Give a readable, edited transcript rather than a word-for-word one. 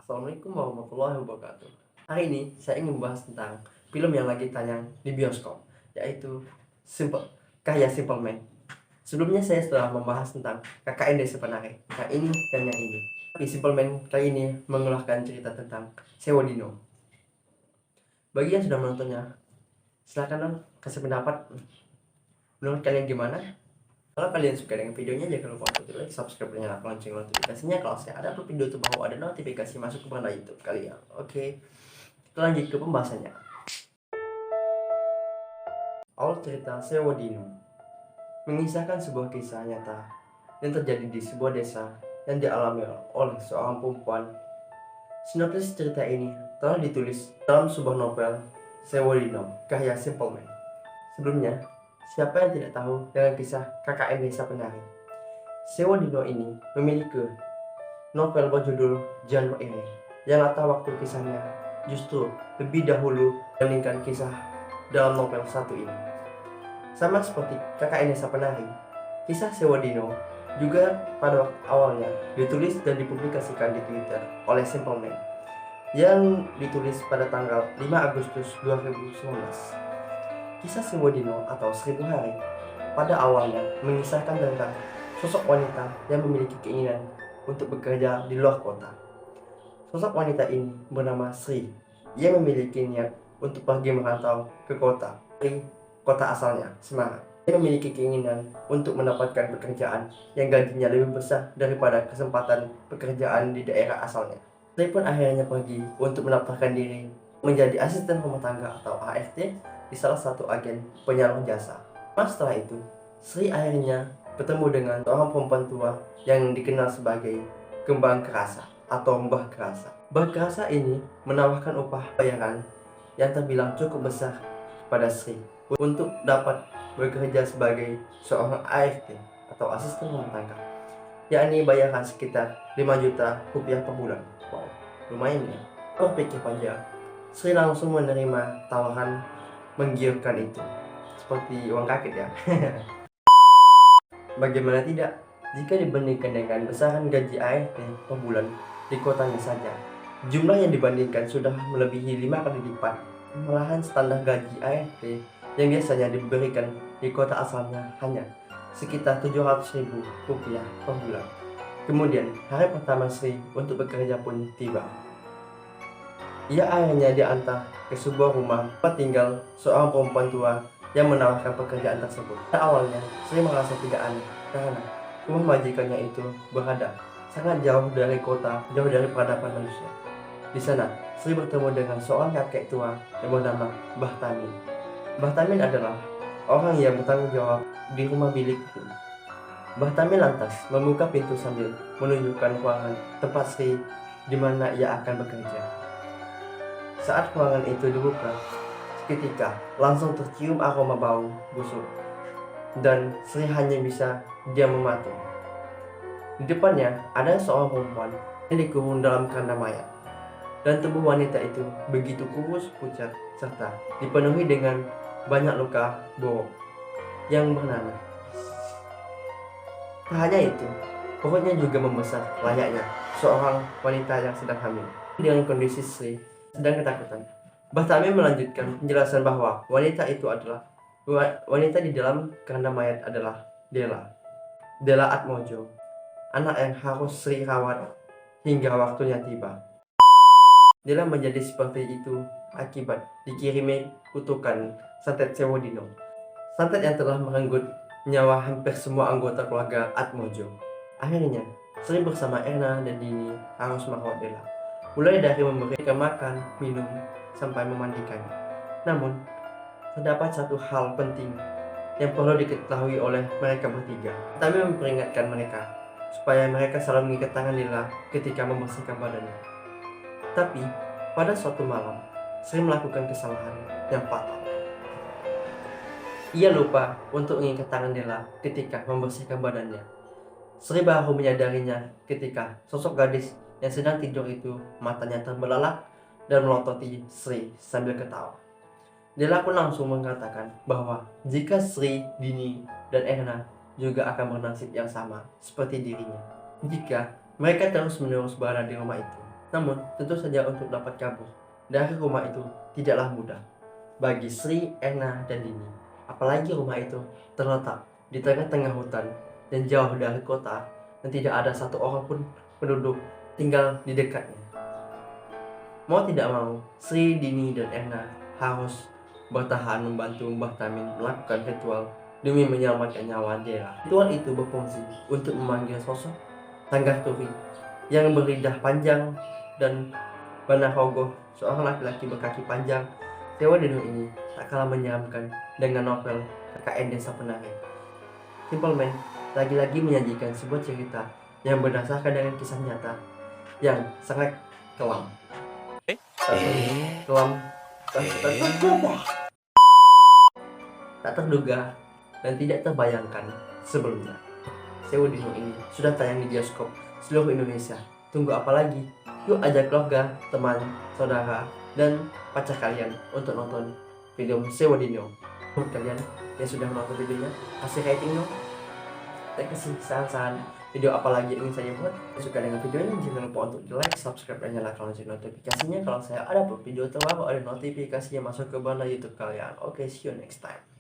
Assalamualaikum warahmatullahi wabarakatuh. Hari ini saya ingin membahas tentang film yang lagi tayang di bioskop, yaitu Simple Man. Sebelumnya saya telah membahas tentang KKN Desa Penari, yang ini dan yang ini. Tapi Simple Man kali ini mengeluarkan cerita tentang Sewodino. Bagi yang sudah menontonnya, silahkan dong kasih pendapat. Menurut kalian gimana? Kalau kalian suka dengan videonya, jangan lupa untuk like, subscribe, dan nyalakan lonceng notifikasinya kalau saya ada upload video terbaru ada notifikasi masuk ke beranda YouTube kalian. Oke, kita lanjut ke pembahasannya. Awal cerita Sewodino mengisahkan sebuah kisah nyata yang terjadi di sebuah desa yang dialami oleh seorang perempuan. Sinopsis cerita ini telah ditulis dalam sebuah novel Sewodino karya Simple Man. Sebelumnya, siapa yang tidak tahu dengan kisah KKN Desa Penari? Sewodino ini memiliki novel berjudul Janur Ini yang latar waktu kisahnya justru lebih dahulu dibandingkan kisah dalam novel satu ini. Sama seperti KKN Desa Penari, kisah Sewodino juga pada waktu awalnya ditulis dan dipublikasikan di Twitter oleh Simple Man yang ditulis pada tanggal 5 Agustus 2019. Kisah Sewodino atau 1000 Hari pada awalnya mengisahkan tentang sosok wanita yang memiliki keinginan untuk bekerja di luar kota. Sosok wanita ini bernama Sri. Ia memiliki niat untuk pergi merantau ke kota dari kota asalnya, Semarang. Ia memiliki keinginan untuk mendapatkan pekerjaan yang gajinya lebih besar daripada kesempatan pekerjaan di daerah asalnya. Sri pun akhirnya pergi untuk mendaftarkan diri menjadi asisten rumah tangga atau ART di salah satu agen penyalur jasa. Setelah itu, Sri akhirnya bertemu dengan seorang perempuan tua yang dikenal sebagai Kembang Kerasa atau Mbah Kerasa. Mbah Kerasa ini menawarkan upah bayaran yang terbilang cukup besar kepada Sri untuk dapat bekerja sebagai seorang ART atau asisten rumah tangga, yakni bayaran sekitar 5 juta rupiah per bulan. Wow, lumayan ya. Berpikir panjang, Sri langsung menerima tawaran menggiurkan itu, seperti uang kaget ya. Bagaimana tidak jika dibandingkan dengan besaran gaji ART per bulan di kotanya saja. Jumlah yang dibandingkan sudah melebihi 5 kali lipat. Malahan standar gaji ART yang biasanya diberikan di kota asalnya hanya sekitar 700.000 rupiah per bulan. Kemudian hari pertama Sri untuk bekerja pun tiba. Ia akhirnya diantar ke sebuah rumah tempat tinggal seorang perempuan tua yang menawarkan pekerjaan tersebut. Pada awalnya, Sri merasa tidak aneh karena rumah majikannya itu berada sangat jauh dari kota, jauh dari peradaban manusia. Di sana, Sri bertemu dengan seorang kakek tua yang bernama Mbah Tamin. Mbah Tamin adalah orang yang bertanggung jawab di rumah bilik itu. Mbah Tamin lantas membuka pintu sambil menunjukkan ruangan tempat Sri di mana ia akan bekerja. Saat ruangan itu dibuka, seketika langsung tercium aroma bau busuk dan Sri hanya bisa diam mematung. Di depannya ada seorang perempuan yang dikurung dalam keranda mayat, dan tubuh wanita itu begitu kurus pucat serta dipenuhi dengan banyak luka borok yang bernanah. Tak hanya itu, perutnya juga membesar layaknya seorang wanita yang sedang hamil. Dengan kondisi Sri sedang ketakutan, Mbah Tamin melanjutkan penjelasan bahwa wanita di dalam keranda mayat adalah Dela Atmojo, anak yang harus Sri rawat hingga waktunya tiba. Dela menjadi seperti itu akibat dikirimi kutukan santet Sewodino, santet yang telah merenggut nyawa hampir semua anggota keluarga Atmojo. Akhirnya, Sri bersama Erna dan Dini harus merawat Dela, mulai dari memberikan makan, minum, sampai memandikannya. Namun, terdapat satu hal penting yang perlu diketahui oleh mereka bertiga. Kami memperingatkan mereka supaya mereka selalu mengikat tangan Dela ketika membersihkan badannya. Tapi, pada suatu malam, Sri melakukan kesalahan yang fatal. Ia lupa untuk mengikat tangan Dela ketika membersihkan badannya. Sri baru menyadarinya ketika sosok gadis yang sedang tidur itu matanya terbelalak dan melototi Sri sambil ketawa. Dela pun langsung mengatakan bahwa jika Sri, Dini, dan Erna juga akan bernasib yang sama seperti dirinya jika mereka terus-menerus berada di rumah itu. Namun, tentu saja untuk dapat kabur dari rumah itu tidaklah mudah bagi Sri, Ena, dan Dini. Apalagi rumah itu terletak di tengah-tengah hutan dan jauh dari kota dan tidak ada satu orang pun penduduk tinggal di dekatnya. Mau tidak mau, Sri, Dini, dan Ena harus bertahan membantu Mbah Tamin melakukan ritual demi menyelamatkan nyawa Dela. Ritual itu berfungsi untuk memanggil sosok Sanggar Turi yang berlidah panjang dan Banarogo, seorang laki-laki berkaki panjang. Sewa Dino ini tak kalah menyeramkan dengan novel KKN Desa Penari. Simple Man lagi-lagi menyajikan sebuah cerita yang berdasarkan dengan kisah nyata yang sangat kelam. Kelam, tak terduga dan tidak terbayangkan sebelumnya. Sewa Dino ini sudah tayang di bioskop seluruh Indonesia. Tunggu apa lagi? Yuk ajak keluarga, teman, saudara, dan pacar kalian untuk nonton film Sewa Dino. Buat kalian yang sudah menonton videonya, kasih rating dong. Dan kasih saran-saran video apa lagi yang ingin saya buat. Jika suka dengan videonya, jangan lupa untuk di like, subscribe, dan nyalakan lonceng notifikasinya. Kalau saya ada video terbaru, ada notifikasinya masuk ke banner YouTube kalian. Oke, see you next time.